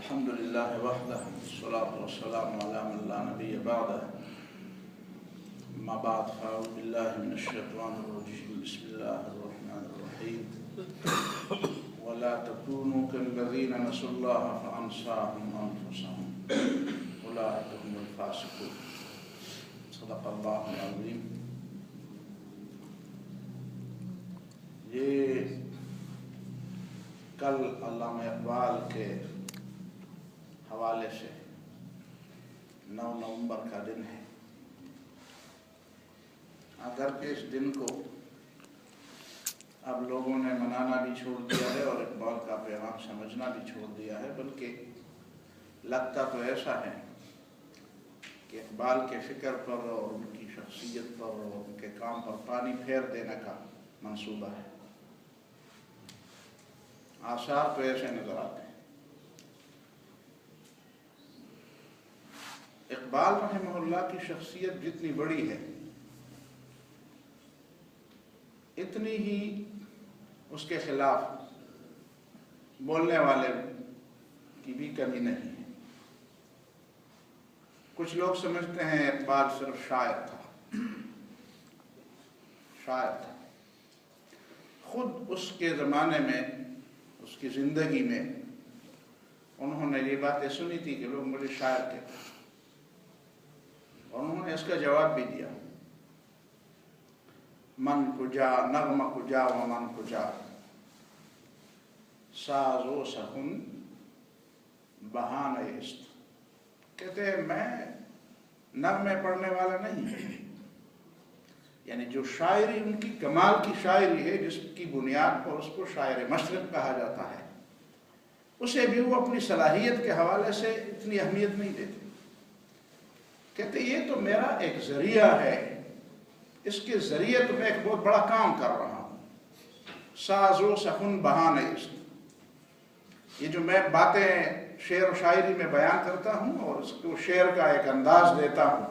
الحمد لله وحده والصلاة والسلام على من لا نبي بعده أما بعد فأعوذ بالله من الشيطان الرجيم بسم الله الرحمن الرحيم ولا تكونوا كالذين نسوا الله فأنساهم أنفسهم أولئك هم الفاسقون صدق الله العظيم. یہ کل علامہ اقبال کے حوالے سے 9 نومبر کا دن ہے. اگرچہ اس دن کو اب لوگوں نے منانا بھی چھوڑ دیا ہے اور اقبال کا پیغام سمجھنا بھی چھوڑ دیا ہے، بلکہ لگتا تو ایسا ہے کہ اقبال کے فکر پر اور ان کی شخصیت پر اور ان کے کام پر پانی پھیر دینے کا منصوبہ ہے. آثار تو ایسے نظر آتے ہیں. اقبال رحمہ اللہ کی شخصیت جتنی بڑی ہے اتنی ہی اس کے خلاف بولنے والے کی بھی کمی نہیں ہے. کچھ لوگ سمجھتے ہیں اقبال صرف شاعر تھا. خود اس کے زمانے میں، اس کی زندگی میں انہوں نے یہ باتیں سنی تھی کہ لوگ مجھے شاعر کہتے ہیں، اور انہوں نے اس کا جواب بھی دیا. من کجا نغمہ کجا و من کجا ساز و سخن بہانہ است. کہتے ہیں میں نغمے پڑھنے والا نہیں. یعنی جو شاعری ان کی کمال کی شاعری ہے، جس کی بنیاد پر اس کو شاعر مشرق کہا جاتا ہے، اسے بھی وہ اپنی صلاحیت کے حوالے سے اتنی اہمیت نہیں دیتے. کہتے یہ تو میرا ایک ذریعہ ہے، اس کے ذریعے تو میں ایک بہت بڑا کام کر رہا ہوں. ساز و سخن بہانہ است. یہ جو میں باتیں شعر و شاعری میں بیان کرتا ہوں اور اس کو شعر کا ایک انداز دیتا ہوں،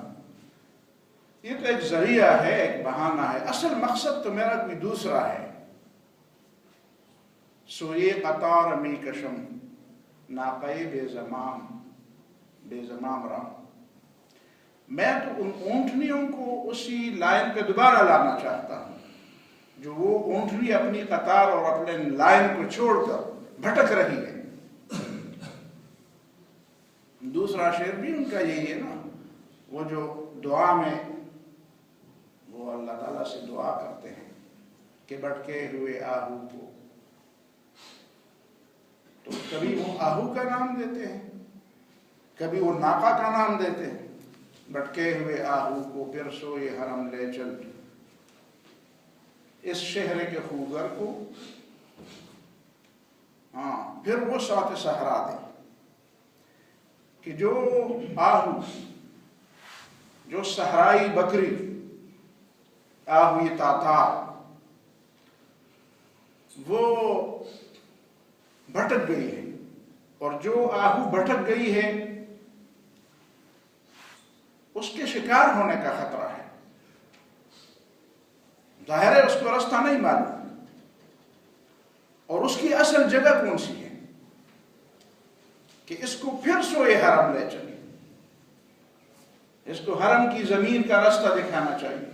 یہ تو ایک ذریعہ ہے، ایک بہانہ ہے. اصل مقصد تو میرا کوئی دوسرا ہے. سوئے قطار می کشم ناقے بے زمام راہ. میں تو ان اونٹنیوں کو اسی لائن پہ دوبارہ لانا چاہتا ہوں جو وہ اونٹنی اپنی قطار اور اپنے لائن کو چھوڑ کر بھٹک رہی ہے. دوسرا شعر بھی ان کا یہی ہے نا، وہ جو دعا میں وہ اللہ تعالیٰ سے دعا کرتے ہیں کہ بھٹکے ہوئے آہو کو، تو کبھی وہ آہو کا نام دیتے ہیں، کبھی وہ ناقہ کا نام دیتے ہیں. بھٹکے ہوئے آہو کو پھر سوئے حرم لے چل، اس شہر کے خوگر کو پھر وہ سات صحرا دے. کہ جو آہو، جو صحرائی بکری، آہوی تاتار، وہ بھٹک گئی ہے، اور جو آہو بھٹک گئی ہے اس کے شکار ہونے کا خطرہ ہے. ظاہر ہے اس کو رستہ نہیں معلوم، اور اس کی اصل جگہ کون سی ہے کہ اس کو پھر سوئے حرم لے چلے. اس کو حرم کی زمین کا راستہ دکھانا چاہیے.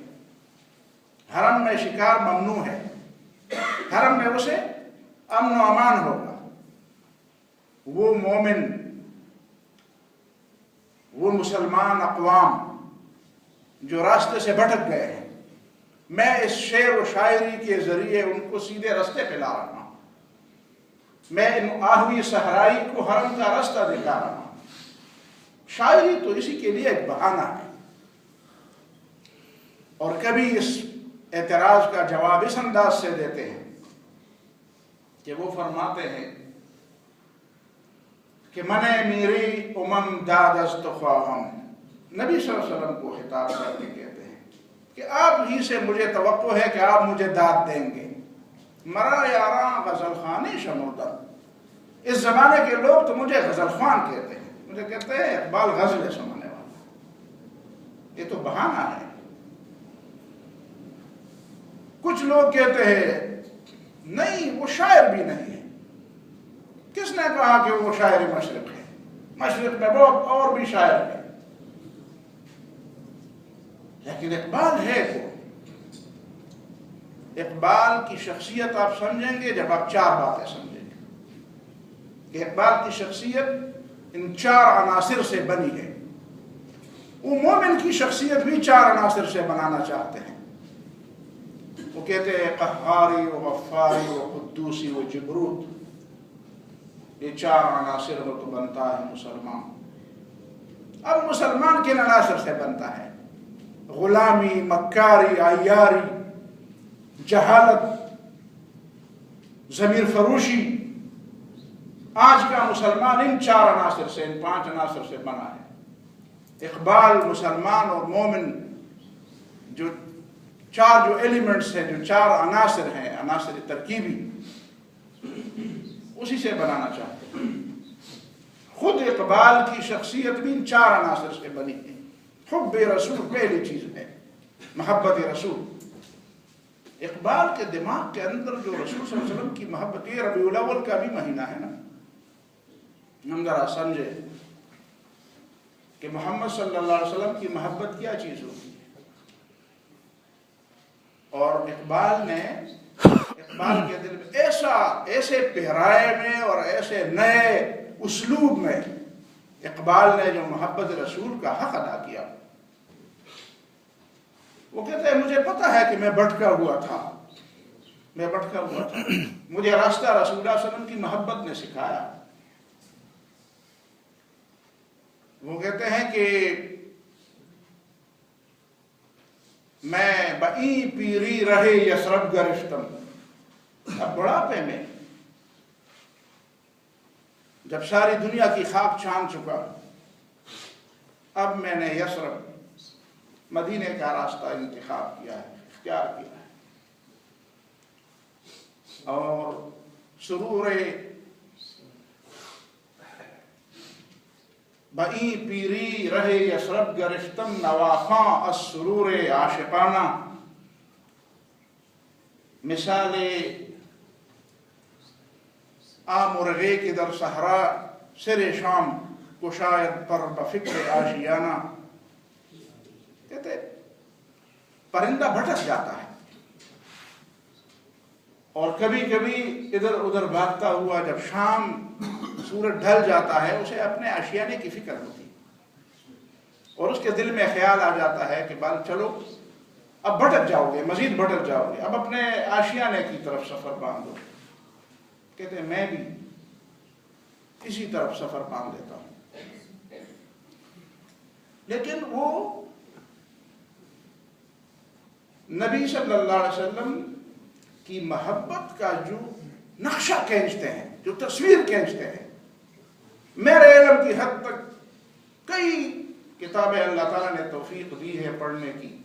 حرم میں شکار ممنوع ہے، حرم میں اسے امن و امان ہوگا. وہ مومن، وہ مسلمان اقوام جو راستے سے بھٹک گئے ہیں، میں اس شعر و شاعری کے ذریعے ان کو سیدھے راستے پہ لا رہا ہوں. میں ان آہوی صحرائی کو حرم کا راستہ دکھا رہا ہوں. شاعری تو اسی کے لیے ایک بہانہ ہے. اور کبھی اس اعتراض کا جواب اس انداز سے دیتے ہیں کہ وہ فرماتے ہیں کہ منے میری امم داد از تو خواہم. نبی صلی اللہ علیہ وسلم کو خطاب کر کے کہتے ہیں کہ آپ ہی سے مجھے توقع ہے کہ آپ مجھے داد دیں گے. مرا یاراں غزل خانی شمردہ. اس زمانے کے لوگ تو مجھے غزل خوان کہتے ہیں، مجھے کہتے ہیں اقبال غزل سنانے والا. یہ تو بہانہ ہے. کچھ لوگ کہتے ہیں نہیں وہ شاعر بھی نہیں ہے. کس نے کہا کہ وہ شاعر مشرق ہے؟ مشرق میں بہت اور بھی شاعر ہیں، لیکن اقبال ہے تو اقبال کی شخصیت آپ سمجھیں گے جب آپ چار باتیں سمجھیں گے کہ اقبال کی شخصیت ان چار عناصر سے بنی ہے۔ وہ مومن کی شخصیت بھی چار عناصر سے بنانا چاہتے ہیں۔ وہ کہتے ہیں قہاری و غفاری و قدوسی و جبروت، یہ چار عناصر ہو تو بنتا ہے مسلمان۔ اب مسلمان کن عناصر سے بنتا ہے؟ غلامی، مکاری، عیاری، جہالت، ضمیر فروشی۔ آج کا مسلمان ان چار عناصر سے، ان پانچ عناصر سے بنا ہے۔ اقبال مسلمان اور مومن جو چار جو ایلیمنٹس ہیں، جو چار عناصر ہیں، عناصر ترکیبی، اسی سے بنانا چاہتے ہیں۔ خود اقبال کی شخصیت بھی ان چار عناصر سے بنی ہے۔ حب رسول پہلی چیز ہے، محبت رسول۔ اقبال کے دماغ کے اندر جو رسول صلی اللہ علیہ وسلم کی محبت، یہ ربیع الاول کا بھی مہینہ ہے نا، ہم ذرا سمجھے کہ محمد صلی اللہ علیہ وسلم کی محبت کیا چیز ہوتی ہے۔ اور اقبال کے دل میں ایسے پہرائے میں اور ایسے نئے اسلوب میں اقبال نے جو محبت رسول کا حق ادا کیا۔ وہ کہتے ہیں مجھے پتا ہے کہ میں بھٹکا ہوا تھا، مجھے راستہ رسول اللہ صلی اللہ علیہ وسلم کی محبت نے سکھایا۔ وہ کہتے ہیں کہ میں بئی پیری رہے یسرب گرفتم، اب بڑھاپے میں جب ساری دنیا کی خاک چھان چکا، اب میں نے یسرب مدینے کا راستہ انتخاب کیا ہے، اختیار کیا ہے۔ اور سرور بئی پیری رہے یسرب گرفتم، نواخاں السرور عاشقانہ، مثال آمرغے کی در صحرا سر شام کشاید پر بفکر آشیانہ۔ کہتے پرندہ بھٹک جاتا ہے اور کبھی کبھی ادھر ادھر بھاگتا ہوا جب شام سورج ڈھل جاتا ہے، اسے اپنے آشیانے کی فکر ہوتی اور اس کے دل میں خیال آ جاتا ہے کہ بال چلو اب بھٹک جاؤ گے، مزید بھٹک جاؤ گے، اب اپنے آشیانے کی طرف سفر باندھو۔ کہتے ہیں میں بھی اسی طرف سفر باندھ لیتا ہوں۔ لیکن وہ نبی صلی اللہ علیہ وسلم کی محبت کا جو نقشہ کھینچتے ہیں، جو تصویر کھینچتے ہیں، میرے علم کی حد تک کئی کتابیں اللہ تعالیٰ نے توفیق دی ہے پڑھنے کی،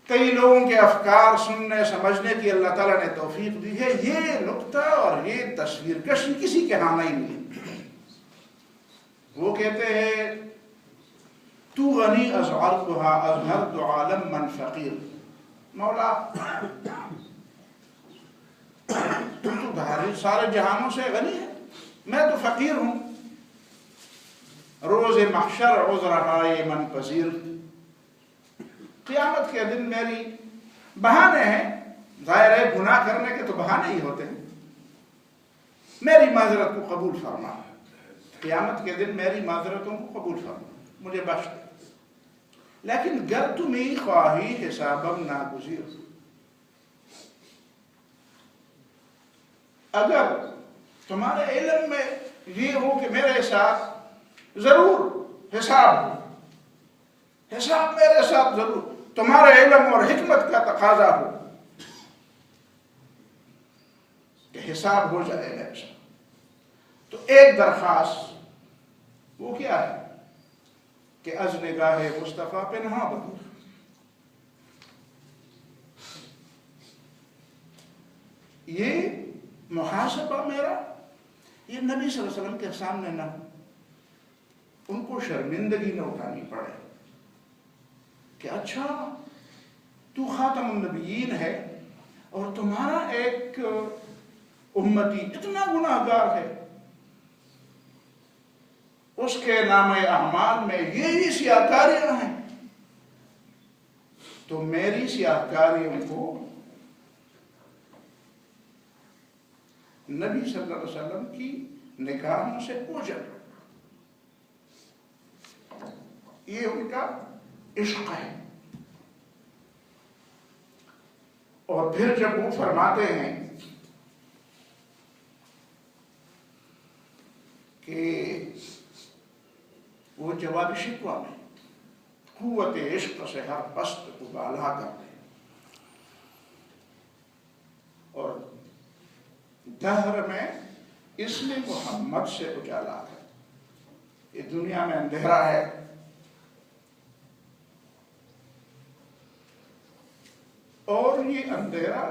کئی لوگوں کے افکار سننے سمجھنے کی اللہ تعالیٰ نے توفیق دی ہے۔ یہ نقطہ اور یہ تصویر کشی کسی کے ہاں نہیں ملی۔ وہ کہتے ہیں تو غنی از عرضها اظہرت عالم من فقیر، مولا تو سارے جہانوں سے غنی ہے، میں تو فقیر ہوں۔ روز محشر عذرہائے من پذیر، قیامت کے دن میری بہانے ہیں، ظاہر ہے گناہ کرنے کے تو بہانے ہی ہوتے ہیں، میری معذرت کو قبول فرما، قیامت کے دن میری معذرتوں کو قبول فرما، مجھے بخش دے۔ لیکن گر تمہیں خواہی حسابم ناگزیر، اگر تمہارے علم میں یہ ہو کہ میرے ساتھ ضرور حساب ہو، حساب میرے ساتھ ضرور، تمہارے علم اور حکمت کا تقاضا ہو کہ حساب ہو جائے میرے ساتھ، تو ایک درخواست وہ کیا ہے کہ از نگاہ مصطفیٰ پنہاں بدور، یہ محاسبہ میرا یہ نبی صلی اللہ علیہ وسلم کے سامنے نہ ہو، ان کو شرمندگی نہ اٹھانی پڑے کہ اچھا تو خاتم النبیین ہے اور تمہارا ایک امتی اتنا گناہگار ہے، اس کے نام اعمال میں یہی سیاہکاریاں ہیں، تو میری سیاہکاریوں کو نبی صلی اللہ علیہ وسلم کی نگاہوں سے اوجھل، یہ ان کا عشق ہے۔ اور پھر جب وہ فرماتے ہیں کہ وہ جواب شکوہ میں قوت عشق سے ہر پست کو بالا کرتے ہیں، اور دہر میں اس نے محمد سے اجالا ہے، یہ دنیا میں اندھیرا ہے، اور یہ اندھیرا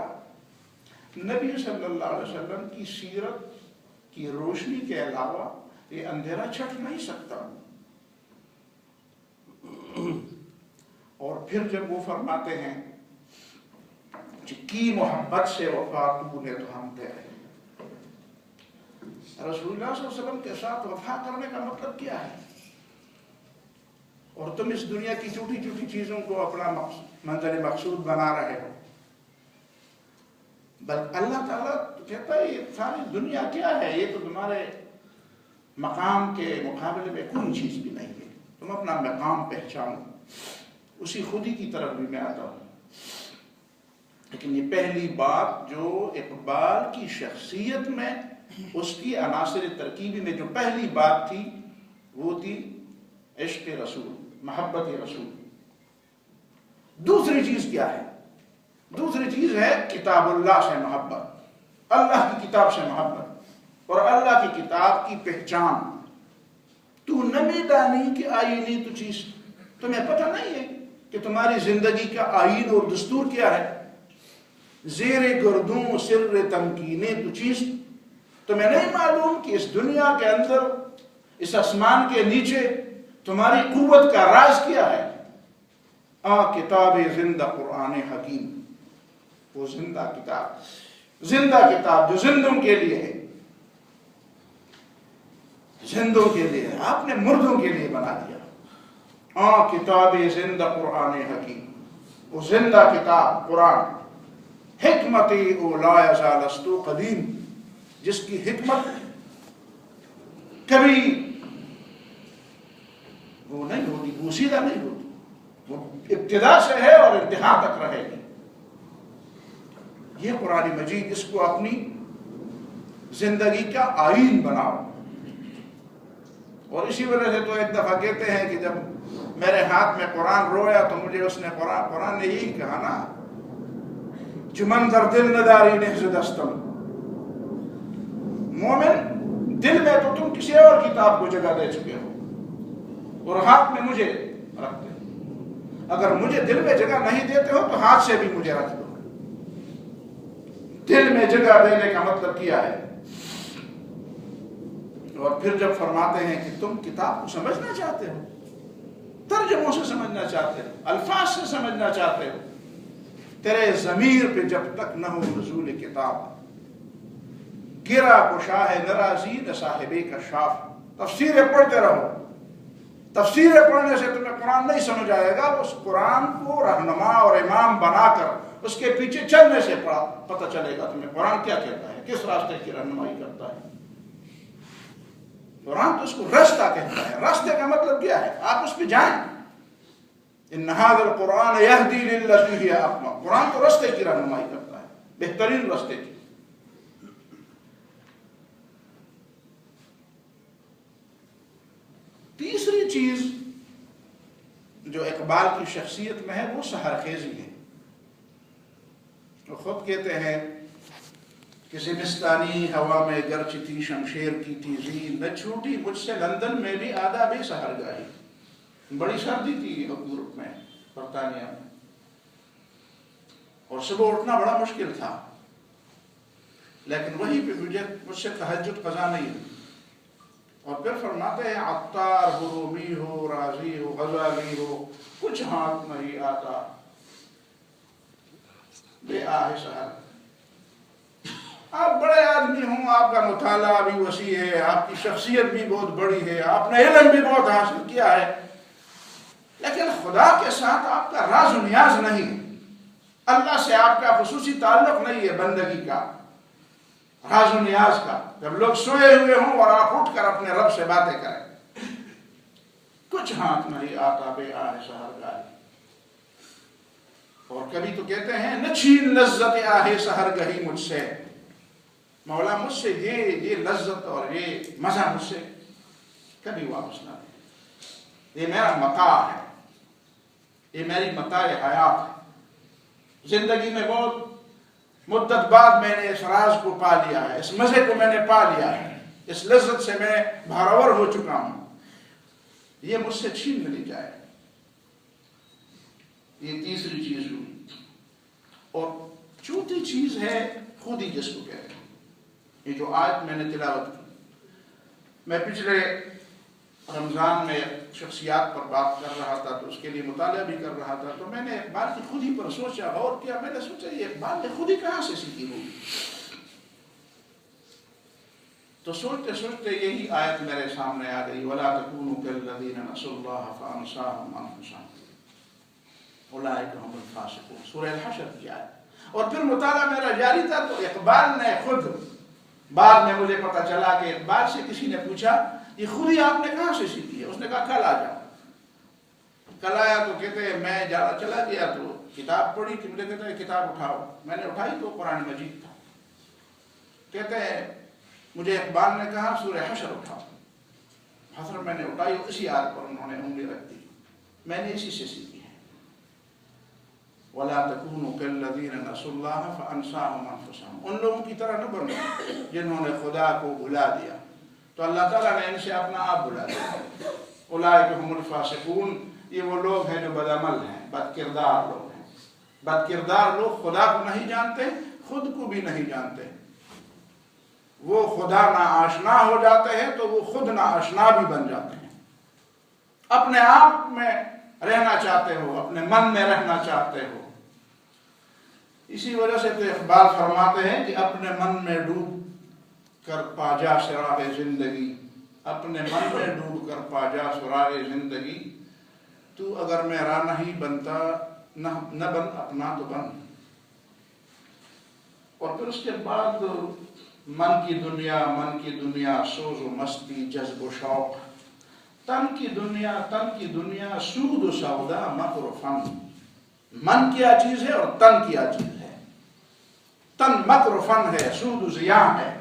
نبی صلی اللہ علیہ وسلم کی سیرت کی روشنی کے علاوہ یہ اندھیرا چھٹ نہیں سکتا۔ اور پھر جب وہ فرماتے ہیں کی محبت سے وفا تو نے تو ہم تیرے، رسول اللہ صلی اللہ علیہ وسلم کے ساتھ وفا کرنے کا مطلب کیا ہے؟ اور تم اس دنیا کی چھوٹی چھوٹی چیزوں کو اپنا منزل مقصود بنا رہے ہو، بلکہ اللہ تعالیٰ کہتا ہے یہ ساری دنیا کیا ہے، یہ تو تمہارے مقام کے مقابلے میں کوئی چیز بھی نہیں ہے، تم اپنا مقام پہچانو، اسی خودی کی طرف بھی میں آتا ہوں۔ لیکن یہ پہلی بات جو اقبال کی شخصیت میں، اس کی عناصر ترکیبی میں جو پہلی بات تھی وہ تھی عشق رسول، محبت رسول۔ دوسری چیز کیا ہے؟ دوسری چیز ہے کتاب اللہ سے محبت، اللہ کی کتاب سے محبت اور اللہ کی کتاب کی پہچان۔ تو نبی دانی کی آئینی تو چیز تمہیں پتہ نہیں ہے کہ تمہاری زندگی کا آئین اور دستور کیا ہے؟ زیر گردوں سر تمکینے تو چیز تمہیں نہیں معلوم کہ اس دنیا کے اندر، اس آسمان کے نیچے تمہاری قوت کا راز کیا ہے؟ کتاب زندہ قرآن حکیم، وہ زندہ کتاب جو زندوں کے لیے ہے، زندوں کے لیے ہے، آپ نے مردوں کے لیے بنا دیا۔ کتاب زندہ قرآن حکیم، وہ زندہ کتاب قرآن، حکمتی او لا یزال استو قدیم، جس کی حکمت کبھی وہ نہیں ہوتی، پوشیدہ نہیں ہوتی، وہ ابتدا سے ہے اور انتہا تک رہے گی۔ یہ قرآن مجید، اس کو اپنی زندگی کا آئین بناؤ۔ اور اسی وجہ سے تو ایک دفعہ کہتے ہیں کہ جب میرے ہاتھ میں قرآن رویا تو مجھے اس نے قرآن نے یہی کہا نا، چمن در دل نداری نہز دستم، مومن دل میں تو تم کسی اور کتاب کو جگہ دے چکے ہو اور ہاتھ میں مجھے رکھتے ہو، اگر مجھے دل میں جگہ نہیں دیتے ہو تو ہاتھ سے بھی مجھے رکھ دو۔ دل میں جگہ دینے کا مطلب کیا ہے؟ اور پھر جب فرماتے ہیں کہ تم کتاب کو سمجھنا چاہتے ہو، ترجموں سے سمجھنا چاہتے ہو، الفاظ سے سمجھنا چاہتے ہو، تیرے ضمیر پہ جب تک نہ ہو نزول کتاب، گرا کشاہ نرازی نہ صاحبے کا شاف، تفسیریں پڑھتے رہو، تفسیریں پڑھنے سے تمہیں قرآن نہیں سمجھ آئے گا، اس قرآن کو رہنما اور امام بنا کر اس کے پیچھے چلنے سے پتہ چلے گا تمہیں قرآن کیا کہتا ہے، کس راستے کی رہنمائی کرتا ہے۔ قرآن تو اس کو رستہ کہتا ہے، راستے کا مطلب کیا ہے؟ آپ اس پہ جائیں۔ ان ھذا القرآن یہدی للتی ہی اقوم، قرآن تو راستے کی رہنمائی کرتا ہے، بہترین راستے کی۔ تیسری چیز جو اقبال کی شخصیت میں ہے وہ سحرخیزی ہے۔ وہ خود کہتے ہیں کہ زمستانی ہوا میں گرچ تھی شمشیر کی تیزی، نہ چھوٹی مجھ سے لندن میں بھی آدھا بھی سحر گاہی۔ بڑی سردی تھی یورپ میں، برطانیہ میں، اور صبح اٹھنا بڑا مشکل تھا، لیکن وہیں پہ مجھ سے تہجد قضا نہیں ہوئی۔ اور پھر فرماتے ہیں عطار ہو، رومی ہو، رازی ہو، غزالی ہو، کچھ ہاتھ نہیں آتا بے آہ سحر۔ آپ بڑے آدمی ہوں، آپ کا مطالعہ بھی وسیع ہے، آپ کی شخصیت بھی بہت بڑی ہے، آپ نے علم بھی بہت حاصل کیا ہے، لیکن خدا کے ساتھ آپ کا راز و نیاز نہیں ہے، اللہ سے آپ کا خصوصی تعلق نہیں ہے بندگی کا، راز و نیاز کا۔ جب لوگ سوئے ہوئے ہوں اور آپ اٹھ کر اپنے رب سے باتیں کریں، کچھ ہاتھ نہیں آتا بے آہ سحرگاہی، اور کبھی تو کہتے ہیں نہ چھین لذت آہ سحرگہی مجھ سے، مولا مجھ سے یہ لذت اور یہ مزہ مجھ سے کبھی واپس نہ دے، یہ میرا متاع ہے، یہ میری متاع حیات ہے۔ زندگی میں بہت مدت بعد میں نے اس راز کو پا لیا ہے، اس مزے کو میں نے پا لیا ہے، اس لذت سے میں بھراور ہو چکا ہوں، یہ مجھ سے چھین نہ لی جائے۔ یہ تیسری چیز ہوئی، اور چوتھی چیز ہے خودی، جس کو کہتے ہیں، یہ جو آیت میں نے تلاوت کی۔ میں پچھلے رمضان میں شخصیات پر بات کر رہا تھا، تو اس کے لیے مطالعہ بھی کر رہا تھا، تو میں نے اقبال کی خودی پر سوچا، غور کیا، میں نے سوچا یہ اقبال نے خودی کہاں سے سیکھی ہوگی؟ تو سوچتے سوچتے یہی آیت میرے سامنے آ گئی، وَلَا تَكُونُوا كَالَّذِينَ نَسُوا اللَّهَ فَأَنسَاهُمْ أَنفُسَهُمْ أُولَٰئِكَ هُمُ الْفَاسِقُونَ، سورہ الحشر کی آیت۔ اور پھر مطالعہ میرا جاری تھا، تو اقبال نے خود، بعد میں مجھے پتا چلا کہ اقبال سے کسی نے پوچھا یہ خودی آپ نے کہاں سے سیکھی ہے؟ اس نے کہا کل آ جاؤ۔ کل آیا تو کہتے ہیں میں چلا گیا تو کتاب پڑھی کہ مجھے کہتے ہیں کتاب اٹھاؤ، میں نے اٹھائی تو قرآن مجید تھا۔ کہتے ہیں مجھے اقبال نے کہا سورہ حشر اٹھاؤ، حشر میں نے اٹھائی، اسی آیت پر انہوں نے انگلی رکھ دی، میں نے اسی سے سیکھی ہے۔ وَلَا تَكُونُوا كَالَّذِينَ نَسُوا اللَّهَ فَأَنسَاهُمْ أَنفُسَهُمْ، ان لوگوں کی طرح نہ بنو جنہوں نے خدا کو بھلا دیا، تو اللہ تعالیٰ نے ان سے اپنا آپ بھلا دیا۔ اولئک هم الفاسقون، یہ وہ لوگ ہیں جو بدعمل ہیں، بد کردار لوگ ہیں۔ بد کردار لوگ خدا کو نہیں جانتے، خود کو بھی نہیں جانتے، وہ خدا نا آشنا ہو جاتے ہیں تو وہ خود نا آشنا بھی بن جاتے ہیں، اپنے آپ میں رہنا چاہتے ہو، اپنے من میں رہنا چاہتے ہو۔ اسی وجہ سے تو اقبال فرماتے ہیں کہ اپنے من میں ڈوب کر پا جا سراغ زندگی، اپنے من میں ڈوب کر پا جا سراغ زندگی، تو اگر میرا نہیں بنتا نہ بن اپنا تو بن۔ اور پھر اس کے بعد من کی دنیا سوز و مستی جذب و شوق، تن کی دنیا سود و سودا مکر و فن۔ من کیا چیز ہے اور تن کیا چیز ہے؟ تن مکر و فن ہے، سود و زیاں ہے،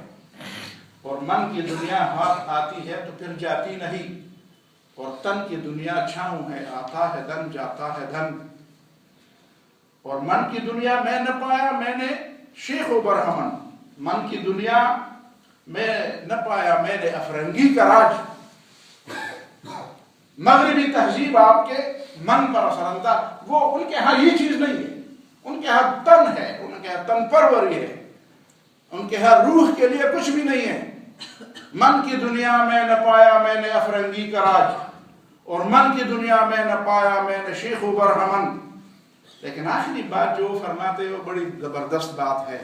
اور من کی دنیا ہاتھ آتی ہے تو پھر جاتی نہیں، اور تن کی دنیا چھاؤں ہے، آتا ہے دن جاتا ہے دھن۔ اور من کی دنیا میں نہ پایا میں نے شیخ و برہمن، من کی دنیا میں نہ پایا میں نے افرنگی کا راج۔ مغربی تہذیب آپ کے من پر اثر انداز، وہ ان کے ہاں یہ چیز نہیں ہے، ان کے ہاں تن ہے، ان کے ہاں تن پروری ہے، ان کے ہاں روح کے لیے کچھ بھی نہیں ہے۔ من کی دنیا میں نہ پایا میں نے افرنگی کا راج، اور من کی دنیا میں نہ پایا میں نے شیخ و برہمن۔ لیکن آخری بات جو فرماتے ہیں وہ بڑی زبردست بات ہے،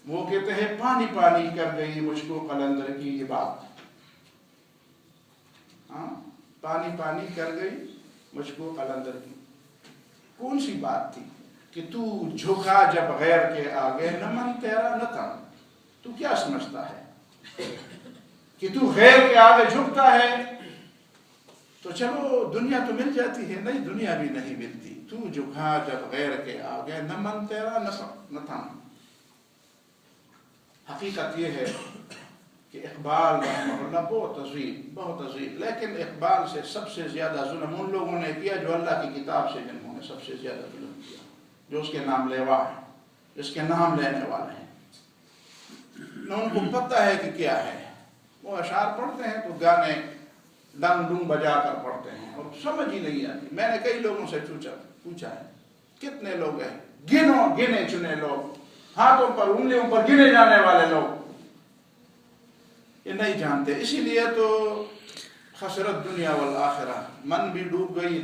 وہ کہتے ہیں پانی پانی کر گئی مجھ کو قلندر کی یہ بات۔ پانی پانی کر گئی مجھ کو قلندر کی، کون سی بات تھی؟ کہ تو جھکا جب غیر کے آگے، نہ من تیرا نہ تن۔ تو کیا سمجھتا ہے کہ تو غیر کے آگے جھکتا ہے تو چلو دنیا تو مل جاتی ہے؟ نہیں، دنیا بھی نہیں ملتی۔ تو جھکا جب غیر کے آگے، نہ من تیرا نہ تن۔ حقیقت یہ ہے کہ اقبال رحمہ اللہ بہت عظیم، لیکن اقبال سے سب سے زیادہ ظلم ان لوگوں نے کیا جو اللہ کی کتاب سے جنہوں نے سب سے زیادہ ظلم کیا، جو اس کے نام لیوا ہیں، جس کے نام لینے والے ہیں۔ نہ ان کو پتہ ہے کہ کیا ہے، وہ اشعار پڑھتے ہیں تو گانے ڈنگ ڈونگ بجا کر پڑھتے ہیں اور سمجھ ہی نہیں آتی۔ میں نے کئی لوگوں سے پوچھا ہے کتنے لوگ ہیں، گنے چنے لوگ، ہاتھوں پر انگلیوں پر گنے جانے والے لوگ یہ نہیں جانتے۔ اسی لیے تو خسرت دنیا والآخرہ، من بھی ڈوب گئی